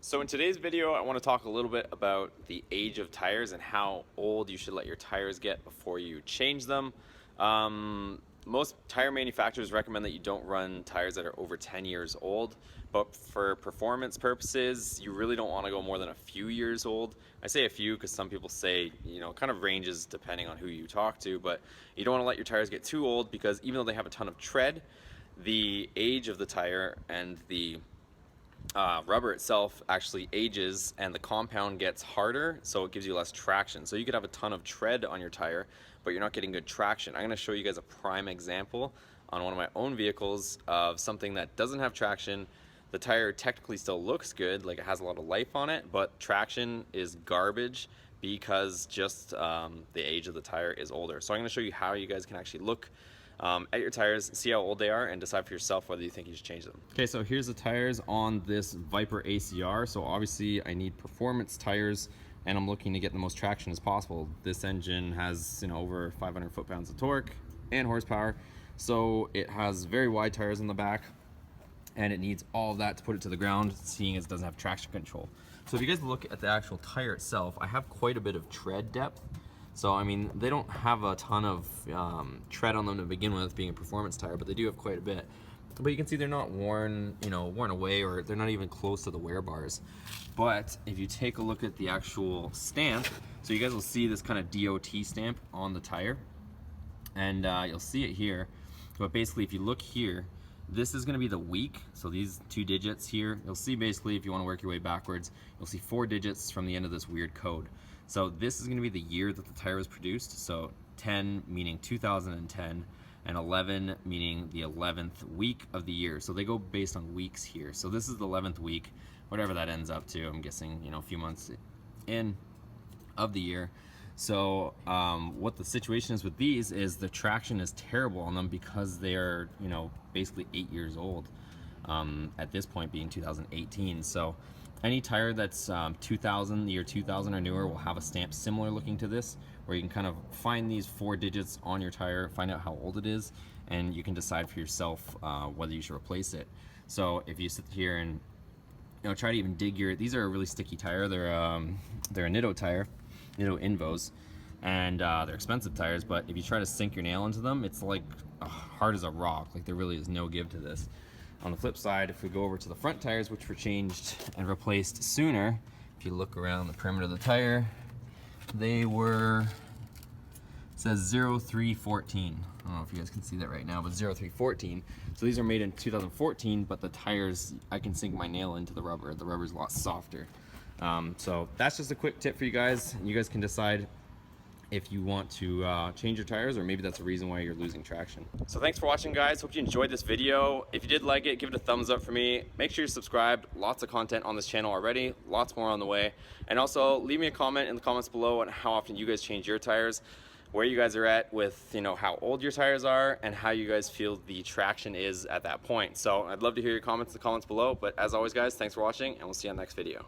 So in today's video, I want to talk a little bit about the age of tires and how old you should let your tires get before you change them. Most tire manufacturers recommend that you don't run tires that are over 10 years old, but for performance purposes, you really don't want to go more than a few years old. I say a few because some people say, kind of ranges depending on who you talk to, but you don't want to let your tires get too old because even though they have a ton of tread, the age of the tire and the rubber itself actually ages and the compound gets harder, so it gives you less traction. So you could have a ton of tread on your tire, but you're not getting good traction. I'm going to show you guys a prime example on one of my own vehicles of something that doesn't have traction. The tire technically still looks good, like it has a lot of life on it, but traction is garbage because just the age of the tire is older. So I'm going to show you how you guys can actually look at your tires, see how old they are, and decide for yourself whether you think you should change them. Okay, so here's the tires on this Viper ACR. So obviously I need performance tires and I'm looking to get the most traction as possible. This engine has over 500 foot-pounds of torque and horsepower, so it has very wide tires in the back and it needs all of that to put it to the ground, seeing as it doesn't have traction control. So if you guys look at the actual tire itself, I have quite a bit of tread depth. So I mean, they don't have a ton of tread on them to begin with, being a performance tire, but they do have quite a bit. But you can see they're not worn, worn away, or they're not even close to the wear bars. But if you take a look at the actual stamp, so you guys will see this kind of DOT stamp on the tire, and you'll see it here. But basically, if you look here, this is going to be the week. So these 2 digits here, you'll see basically, if you want to work your way backwards, you'll see 4 digits from the end of this weird code. So this is going to be the year that the tire was produced. So 10 meaning 2010 and 11 meaning the 11th week of the year. So they go based on weeks here. So this is the 11th week, whatever that ends up to. I'm guessing, a few months in of the year. So what the situation is with these is the traction is terrible on them because they are, basically 8 years old at this point, being 2018. So any tire that's the year 2000 or newer will have a stamp similar looking to this, where you can kind of find these 4 digits on your tire, find out how old it is, and you can decide for yourself whether you should replace it. So if you sit here and try to even dig these are a really sticky tire. They're a Nitto tire, Nitto Invos, and they're expensive tires, but if you try to sink your nail into them, it's like hard as a rock. Like there really is no give to this. On the flip side, if we go over to the front tires, which were changed and replaced sooner, if you look around the perimeter of the tire, they were, it says 0314. I don't know if you guys can see that right now, but 0314. So these are made in 2014, but the tires, I can sink my nail into the rubber. The rubber's a lot softer. So that's just a quick tip for you guys. You guys can decide if you want to change your tires, or maybe that's a reason why you're losing traction. So thanks for watching, guys. Hope you enjoyed this video. If you did like it, give it a thumbs up for me. Make sure you're subscribed. Lots of content on this channel already, lots more on the way. And also leave me a comment in the comments below on how often you guys change your tires, where you guys are at with how old your tires are, and how you guys feel the traction is at that point. So I'd love to hear your comments in the comments below. But as always, guys, thanks for watching, and we'll see you on the next video.